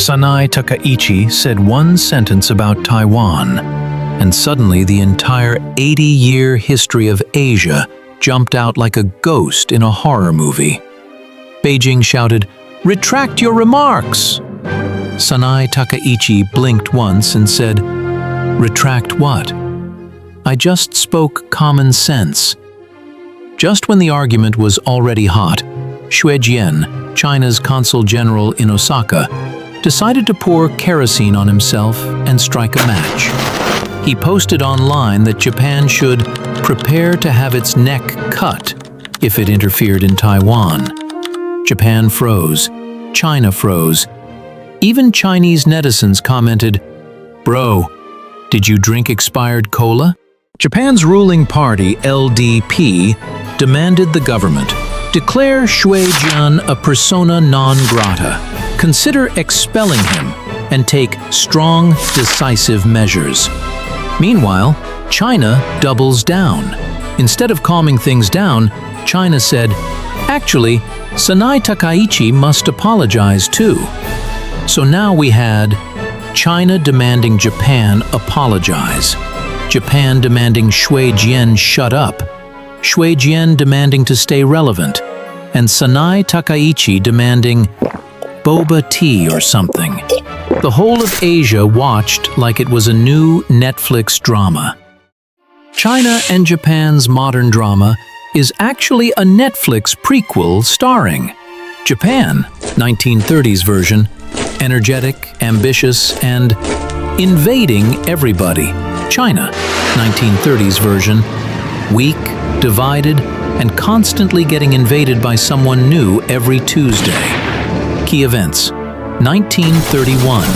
Sanae Takaichi said one sentence about Taiwan, and suddenly the entire 80-year history of Asia jumped out like a ghost in a horror movie. Beijing shouted, "Retract your remarks!" Sanae Takaichi blinked once and said, "Retract what? I just spoke common sense." Just when the argument was already hot, Xue Jian, China's consul general in Osaka, decided to pour kerosene on himself and strike a match. He posted online that Japan should prepare to have its neck cut if it interfered in Taiwan. Japan froze. China froze. Even Chinese netizens commented, "Bro, did you drink expired cola?" Japan's ruling party, LDP, demanded the government declare Xue Jian a persona non grata, consider expelling him, and take strong, decisive measures. Meanwhile, China doubles down. Instead of calming things down, China said, "Actually, Sanae Takaichi must apologize too." So now we had China demanding Japan apologize, Japan demanding Xue Jian shut up, Xue Jian demanding to stay relevant, and Sanae Takaichi demanding boba tea or something. The whole of Asia watched like it was a new Netflix drama. China and Japan's modern drama is actually a Netflix prequel starring Japan, 1930s version, energetic, ambitious, and invading everybody. China, 1930s version, weak, divided, and constantly getting invaded by someone new every Tuesday. Key events: 1931,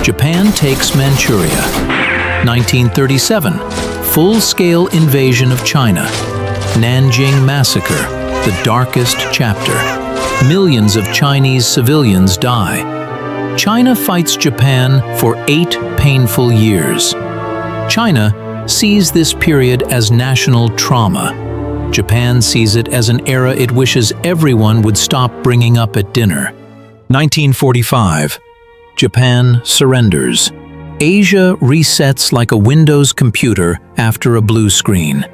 Japan takes Manchuria. 1937, full-scale invasion of China. Nanjing Massacre, the darkest chapter. Millions of Chinese civilians die. China fights Japan for 8 painful years. China sees this period as national trauma. Japan sees it as an era it wishes everyone would stop bringing up at dinner. 1945, Japan surrenders. Asia resets like a Windows computer after a blue screen.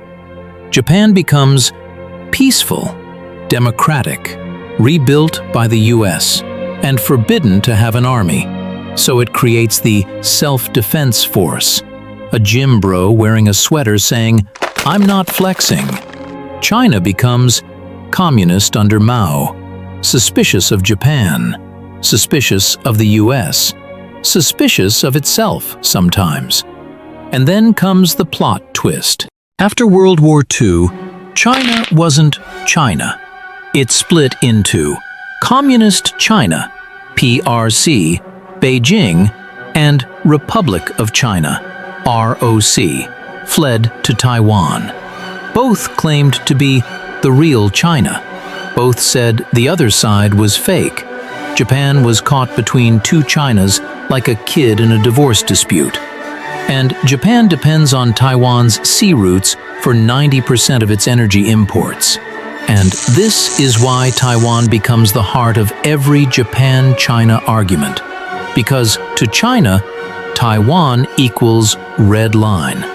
Japan becomes peaceful, democratic, rebuilt by the US, and forbidden to have an army. So it creates the Self-Defense Force, a gym bro wearing a sweater saying, "I'm not flexing." China becomes communist under Mao, suspicious of Japan, suspicious of the US, suspicious of itself sometimes. And then comes the plot twist. After World War II, China wasn't China. It split into Communist China, PRC, Beijing, and Republic of China, ROC, fled to Taiwan. Both claimed to be the real China. Both said the other side was fake. Japan was caught between two Chinas like a kid in a divorce dispute. And Japan depends on Taiwan's sea routes for 90% of its energy imports. And this is why Taiwan becomes the heart of every Japan-China argument. Because to China, Taiwan equals red line.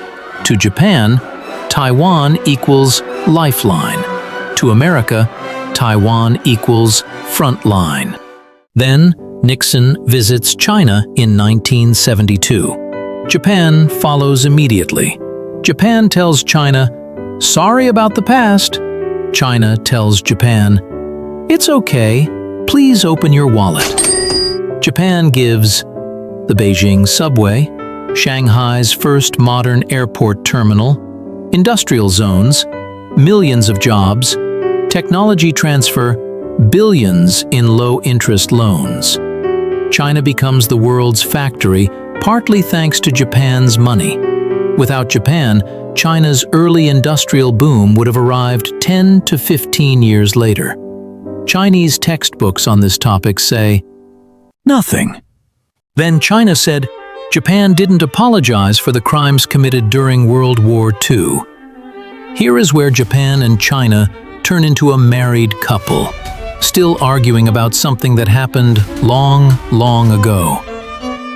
To Japan, Taiwan equals lifeline. To America, Taiwan equals front line. Then, Nixon visits China in 1972. Japan follows immediately. Japan tells China, "Sorry about the past." China tells Japan, "It's okay, please open your wallet." Japan gives the Beijing subway, Shanghai's first modern airport terminal, industrial zones, millions of jobs, technology transfer, billions in low-interest loans. China becomes the world's factory, partly thanks to Japan's money. Without Japan, China's early industrial boom would have arrived 10 to 15 years later. Chinese textbooks on this topic say, "Nothing." Then China said, Japan didn't apologize for the crimes committed during World War II. Here is where Japan and China turn into a married couple. still arguing about something that happened long, long ago.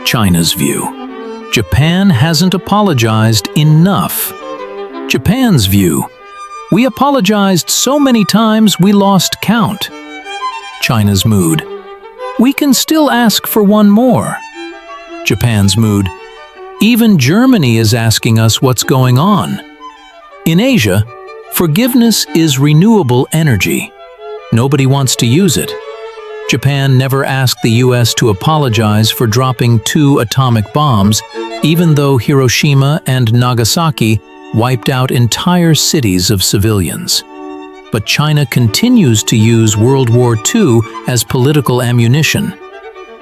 China's view: Japan hasn't apologized enough. Japan's view: we apologized so many times we lost count. China's mood: we can still ask for one more. Japan's mood: even Germany is asking us what's going on. In Asia, forgiveness is renewable energy. Nobody wants to use it. Japan never asked the US to apologize for dropping 2 atomic bombs, even though Hiroshima and Nagasaki wiped out entire cities of civilians. But China continues to use World War II as political ammunition.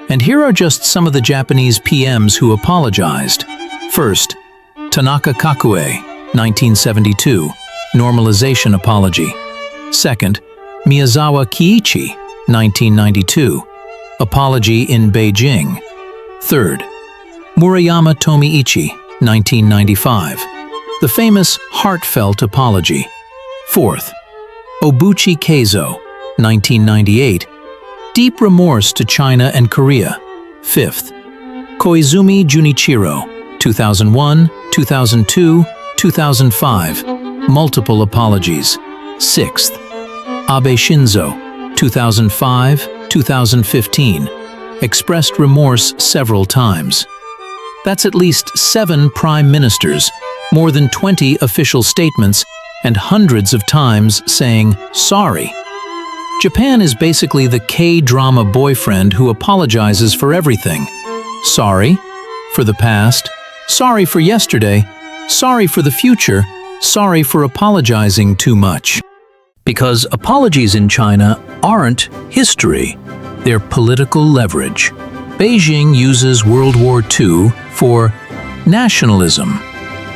And here are just some of the Japanese PMs who apologized. First, Tanaka Kakue, 1972, normalization apology. Second, Miyazawa Kiichi, 1992, apology in Beijing. Third, Murayama Tomiichi, 1995, the famous heartfelt apology. Fourth, Obuchi Keizo, 1998, deep remorse to China and Korea. Fifth, Koizumi Junichiro, 2001, 2002, 2005, multiple apologies. Sixth, Abe Shinzo, 2005, 2015, expressed remorse several times. That's at least 7 prime ministers, more than 20 official statements, and hundreds of times saying sorry. Japan is basically the K-drama boyfriend who apologizes for everything. Sorry for the past, sorry for yesterday, sorry for the future, sorry for apologizing too much. Because apologies in China aren't history, they're political leverage. Beijing uses World War II for nationalism,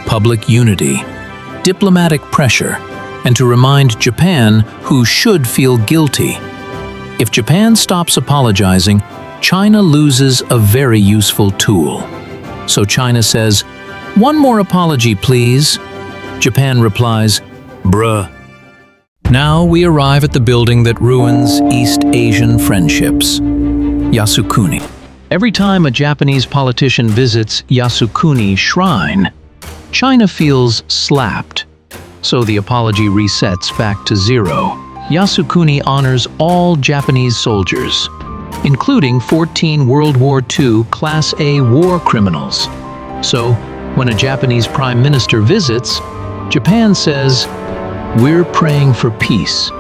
public unity, diplomatic pressure, and to remind Japan who should feel guilty. If Japan stops apologizing, China loses a very useful tool. So China says, "One more apology, please." Japan replies, "Bruh." Now we arrive at the building that ruins East Asian friendships, Yasukuni. Every time a Japanese politician visits Yasukuni Shrine, China feels slapped. So the apology resets back to 0. Yasukuni honors all Japanese soldiers, including 14 World War II Class A war criminals. So when a Japanese prime minister visits, Japan says, "We're praying for peace."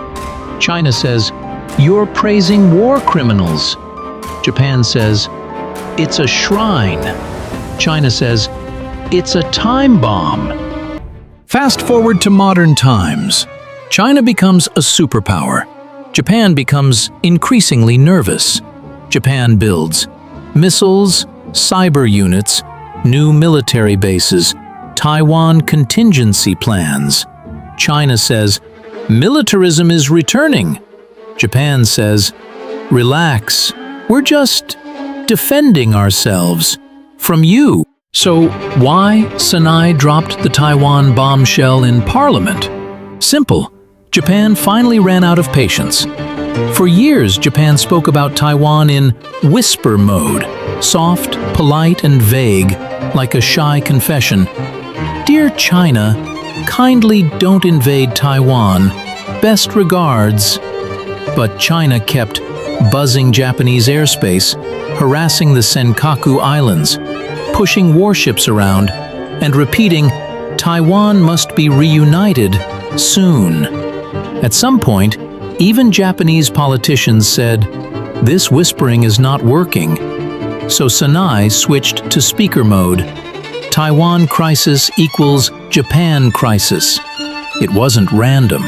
China says, "You're praising war criminals." Japan says, "It's a shrine." China says, "It's a time bomb." Fast forward to modern times. China becomes a superpower. Japan becomes increasingly nervous. Japan builds missiles, cyber units, new military bases, Taiwan contingency plans. China says, "Militarism is returning." Japan says, "Relax, we're just defending ourselves from you." So why Sanae dropped the Taiwan bombshell in Parliament? Simple. Japan finally ran out of patience. For years, Japan spoke about Taiwan in whisper mode, soft, polite, and vague, like a shy confession. "Dear China, kindly don't invade Taiwan. Best regards." But China kept buzzing Japanese airspace, harassing the Senkaku Islands, pushing warships around, and repeating, "Taiwan must be reunited soon." At some point, even Japanese politicians said, "This whispering is not working." So Sanae switched to speaker mode. Taiwan crisis equals Japan crisis. It wasn't random.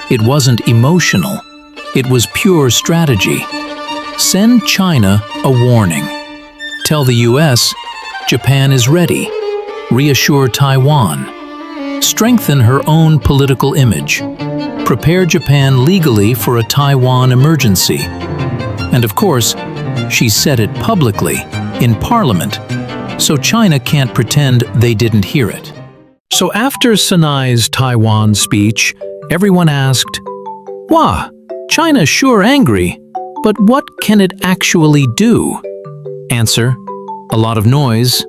It wasn't emotional. It was pure strategy. Send China a warning. Tell the US, Japan is ready. Reassure Taiwan. Strengthen her own political image. Prepare Japan legally for a Taiwan emergency. And of course, she said it publicly, in Parliament, so China can't pretend they didn't hear it. So after Sanae's Taiwan speech, everyone asked, "Wah, China's sure angry, but what can it actually do? Answer: a lot of noise,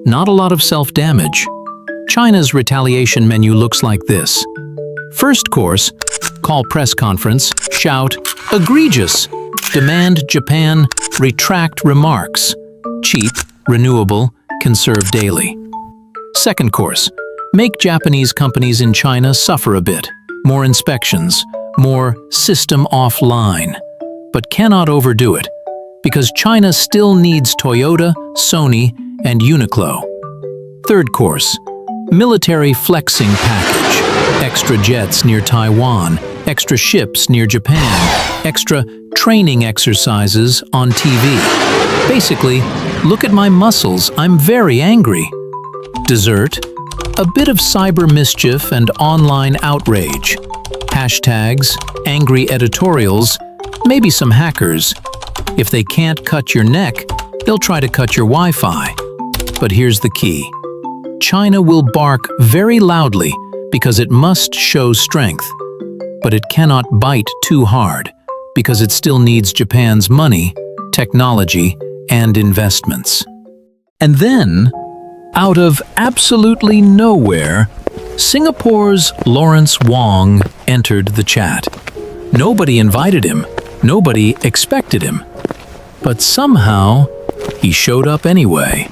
not a lot of self-damage. China's retaliation menu looks like this. First course, call press conference, shout, egregious, demand Japan retract remarks, cheap, renewable, conserve daily. Second course, make Japanese companies in China suffer a bit, more inspections, more system offline, but cannot overdo it, because China still needs Toyota, Sony, and Uniqlo. Third course, military flexing package, extra jets near Taiwan, extra ships near Japan, extra training exercises on TV. Basically, look at my muscles, I'm very angry. Dessert, a bit of cyber mischief and online outrage. Hashtags, angry editorials, maybe some hackers. If they can't cut your neck, they'll try to cut your Wi-Fi. But here's the key. China will bark very loudly because it must show strength. But it cannot bite too hard because it still needs Japan's money, technology, and investments. And then, out of absolutely nowhere, Singapore's Lawrence Wong entered the chat. Nobody invited him, nobody expected him. But somehow, he showed up anyway.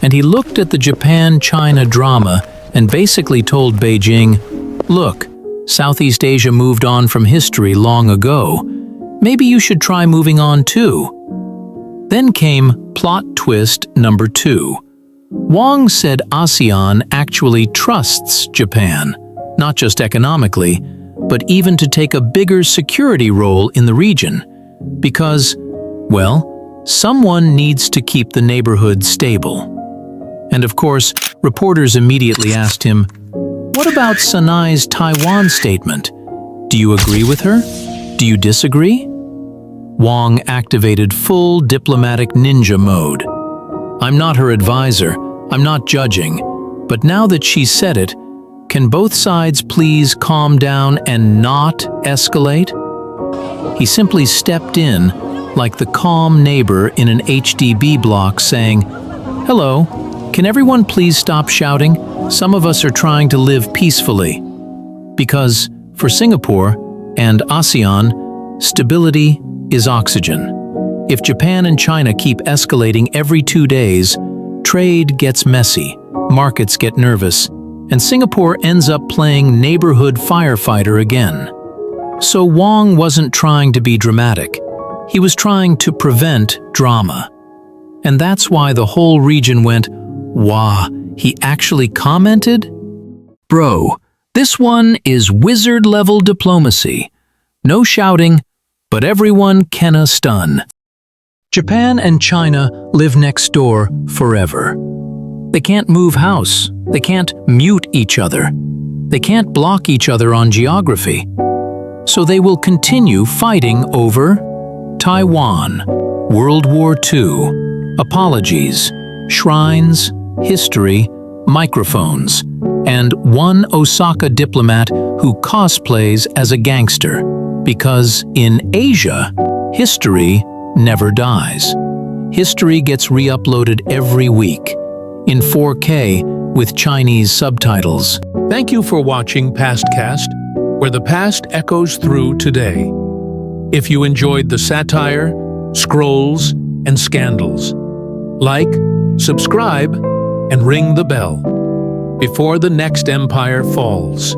And he looked at the Japan-China drama and basically told Beijing, look, Southeast Asia moved on from history long ago. Maybe you should try moving on too. Then came plot twist number 2. Wong said ASEAN actually trusts Japan, not just economically, but even to take a bigger security role in the region. Because, well, someone needs to keep the neighborhood stable. And of course, reporters immediately asked him, what about Sanae's Taiwan statement? Do you agree with her? Do you disagree? Wong activated full diplomatic ninja mode. I'm not her advisor, I'm not judging, but now that she said it, can both sides please calm down and not escalate? He simply stepped in like the calm neighbor in an HDB block saying, hello, can everyone please stop shouting? Some of us are trying to live peacefully. Because for Singapore and ASEAN, stability is oxygen. If Japan and China keep escalating every 2 days, trade gets messy, markets get nervous, and Singapore ends up playing neighborhood firefighter again. So Wong wasn't trying to be dramatic. He was trying to prevent drama. And that's why the whole region went, wow, he actually commented? Bro, this one is wizard-level diplomacy. No shouting, but everyone kenna stun. Japan and China live next door forever. They can't move house. They can't mute each other. They can't block each other on geography. So they will continue fighting over Taiwan, World War II, apologies, shrines, history, microphones, and one Osaka diplomat who cosplays as a gangster. Because in Asia, history never dies. History gets re-uploaded every week, in 4K with Chinese subtitles. Thank you for watching PastCast, where the past echoes through today. If you enjoyed the satire, scrolls, and scandals, like, subscribe, and ring the bell before the next empire falls.